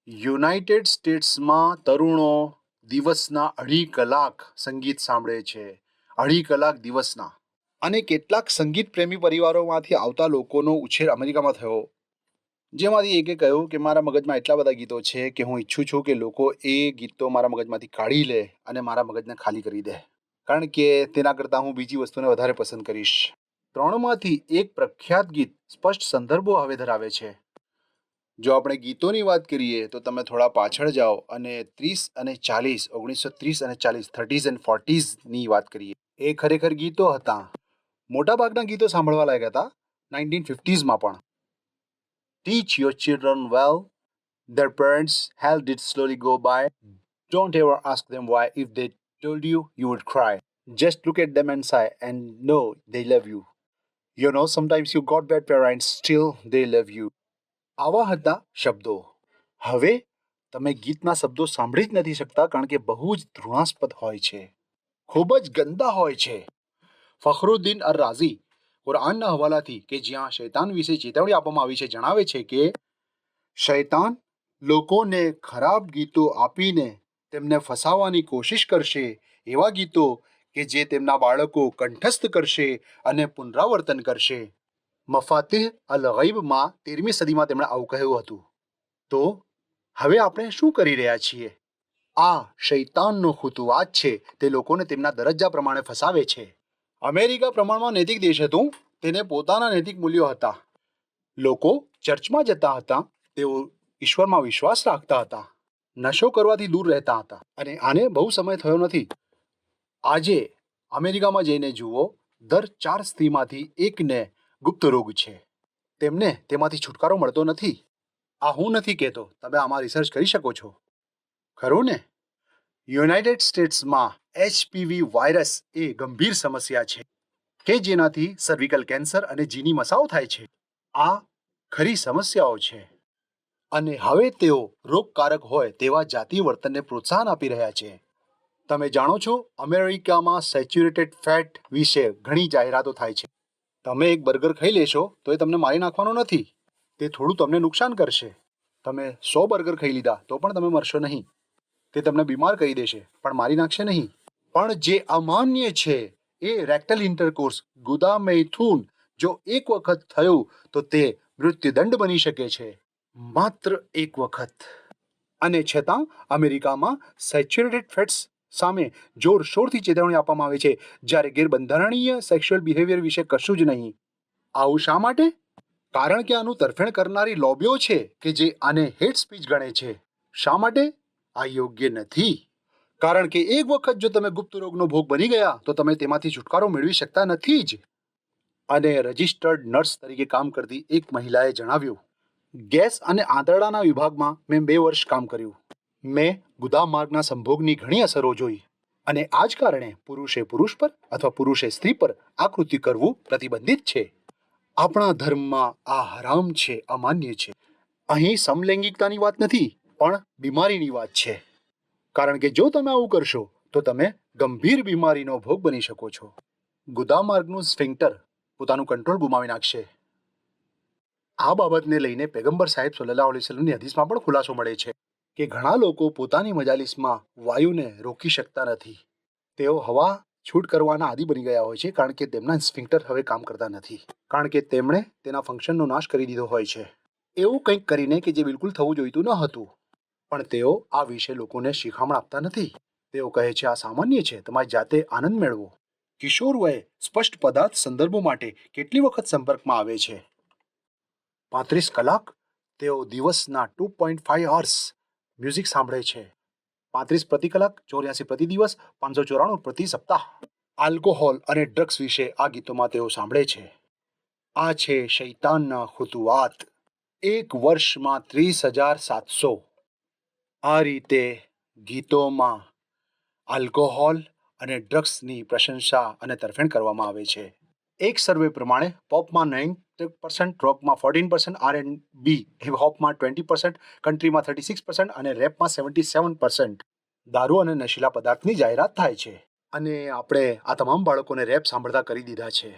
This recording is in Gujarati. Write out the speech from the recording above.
યુનાઇટેડ સ્ટેટ્સમાં તરુણો દિવસના 2.5 કલાક સંગીત સાંભળે છે. 2.5 કલાક દિવસના. અને કેટલાક સંગીત પ્રેમી પરિવારોમાંથી આવતા લોકોનો ઉછેર અમેરિકામાં થયો, જેમાંથી એકે કહ્યું કે મારા મગજમાં એટલા બધા ગીતો છે કે હું ઈચ્છું છું કે લોકો એ ગીતો મારા મગજમાંથી કાઢી લે અને મારા મગજને ખાલી કરી દે, કારણ કે તેના કરતાં હું બીજી વસ્તુને વધારે પસંદ કરીશ. ત્રણમાંથી એક પ્રખ્યાત ગીત સ્પષ્ટ સંદર્ભો હવે ધરાવે છે. જો આપણે ગીતોની વાત કરીએ તો તમે થોડા પાછળ જાઓ અને 30 અને 40, 1930 અને 40, 30s એન્ડ 40sની વાત કરીએ. એ ખરેખર ગીતો હતા. મોટાભાગના ગીતો સાંભળવા લાયક હતા 1950sમાં પણ. Teach your children well. Their parents' health did slowly go by. Don't ever ask them why. If they told you, you would cry. Just look at them and sigh and know they love you. You know, sometimes you got bad parents, still they love you. આવા હતા શબ્દો. હવે તમે ગીતના શબ્દો સાંભળી જ નથી શકતા, કારણ કે બહુ જ ઘૃણાસ્પદ હોય છે, ખૂબ જ ગંદા હોય છે. ફખરુદ્દીન અર રાઝી કુરાનના હવાલાથી, કે જ્યાં શૈતાન વિશે ચેતવણી આપવામાં આવી છે, જણાવે છે કે શૈતાન લોકોને ખરાબ ગીતો આપીને તેમને ફસાવવાની કોશિશ કરશે, એવા ગીતો કે જે તેમના બાળકો કંઠસ્થ કરશે અને પુનરાવર્તન કરશે. મફાતિહ અલ ગૈબમાં 13મી સદીમાં તેમણે આવું કહ્યું હતું. તો હવે આપણે શું કરી રહ્યા છીએ? આ શૈતાનનો ખુતુવાત છે. તે લોકોને તેમના દરજ્જા પ્રમાણે ફસાવે છે. અમેરિકા પ્રમાણમાં નૈતિક દેશ હતું. તેને પોતાના નૈતિક મૂલ્યો હતા. લોકો ચર્ચમાં જતા હતા. તેઓ ઈશ્વરમાં વિશ્વાસ રાખતા હતા. નશો કરવાથી દૂર રહેતા હતા. અને આને બહુ સમય થયો નથી. આજે અમેરિકામાં જઈને જુઓ, દર 4 સ્ત્રીમાંથી એકને ગુપ્ત રોગ છે. તેમને તેમાંથી છુટકારો મળતો નથી. આ હું નથી કહેતો, તમે આમાં રિસર્ચ કરી શકો છો, ખરું ને? યુનાઇટેડ સ્ટેટ્સમાં HPV વાયરસ એ ગંભીર સમસ્યા છે કે જેનાથી સર્વિકલ કેન્સર અને જીની મસાઓ થાય છે. આ ખરી સમસ્યાઓ છે. અને હવે તેઓ રોગકારક હોય તેવા જાતીય વર્તનને પ્રોત્સાહન આપી રહ્યા છે. તમે જાણો છો, અમેરિકામાં સેચ્યુરેટેડ ફેટ વિશે ઘણી જાહેરાતો થાય છે. તમે એક બર્ગર ખાઈ લેશો તો એ તમને મારી નાખવાનો નથી. તે થોડું તમને નુકસાન કરશે. તમે 100 બર્ગર ખાઈ લીધા તો પણ તમે મરશો નહીં. તે તમને બીમાર કરી દેશે, પણ મારી નાખશે નહીં. પણ જે અમાન્ય છે એ રેક્ટલ ઇન્ટરકોર્સ, ગુદામૈથુન, જો એક વખત થયું તો તે મૃત્યુદંડ બની શકે છે. માત્ર એક વખત. અને છતાં અમેરિકામાં સેચ્યુરેટેડ ફેટ્સ સામે જોરશોરથી ચેતવણી આપવામાં આવે છે, જ્યારે ગેરબંધારણીય સેક્સ્યુઅલ બિહેવિયર વિશે કશું જ નહીં. આવું શા માટે? કારણ કે આનું તરફેણ કરનારી લોબીઓ છે કે જે આને હેટ સ્પીચ ગણે છે. શા માટે? આ યોગ્ય નથી. કારણ કે એક વખત જો તમે ગુપ્ત રોગનો ભોગ બની ગયા તો તમે તેમાંથી છુટકારો મેળવી શકતા નથી જ. અને રજિસ્ટર્ડ નર્સ તરીકે કામ કરતી એક મહિલાએ જણાવ્યું, ગેસ અને આંતરડાના વિભાગમાં મેં 2 વર્ષ કામ કર્યું. મેં ગુદામાર્ગના સંભોગની ઘણી અસરો જોઈ. અને આ જ કારણે પુરુષે પુરુષ પર અથવા પુરુષે સ્ત્રી પર આ કૃત્ય કરવું પ્રતિબંધિત છે. આપણા ધર્મમાં આ હરામ છે, અમાન્ય છે. અહીં સમલૈંગિકતાની વાત નથી, પણ બીમારીની વાત છે. કારણ કે જો તમે આવું કરશો તો તમે ગંભીર બીમારીનો ભોગ બની શકો છો. ગુદામાર્ગનું સ્ફિંક્ટર પોતાનું કંટ્રોલ ગુમાવી નાખશે. આ બાબતને લઈને પૈગંબર સાહેબ સલ્લલ્લાહુ અલૈહિ વસલ્લમની હદીસમાં પણ ખુલાસો મળે છે કે ઘણા લોકો પોતાની મજાલિસમાં વાયુને રોકી શકતા નથી. તેઓ હવા છૂટ કરવાના આદિ બની ગયા હોય છે, કારણ કે તેમના સ્ફિંક્ટર હવે કામ કરતા નથી, કારણ કે તેમણે તેના ફંક્શનનો નાશ કરી દીધો હોય છે. એવું કંઈક કરીને કે જે બિલકુલ થવું જોઈતું ન હતું. પણ તેઓ આ વિશે લોકોને શિખામણ આપતા નથી. તેઓ કહે છે આ સામાન્ય છે, તમારી જાતે આનંદ મેળવો. કિશોર વયે સ્પષ્ટ પદાર્થ સંદર્ભો માટે કેટલી વખત સંપર્કમાં આવે છે? 35 કલાક. તેઓ દિવસના 2.5 hours મ્યુઝિક સાંભળે છે. 35 પ્રતિ કલાક, 84 પ્રતિ દિવસ, 594 પ્રતિ સપ્તાહ. આલ્કોહોલ અને ડ્રગ્સ વિશે આ ગીતોમાં તેઓ સાંભળે છે. આ છે શૈતાનના ખુતુવાત. એક વર્ષમાં 30,700 આ રીતે ગીતોમાં આલ્કોહોલ અને ડ્રગ્સની પ્રશંસા અને તરફેણ કરવામાં આવે છે. એક સર્વે પ્રમાણે પોપમાં 90%, રોકમાં 14%, R&B હિપહોપમાં 20%, કન્ટ્રીમાં 36% અને રેપમાં 77% દારૂ અને નશીલા પદાર્થની જાહેરાત થાય છે. અને આપણે આ તમામ બાળકોને રેપ સાંભળતા કરી દીધા છે.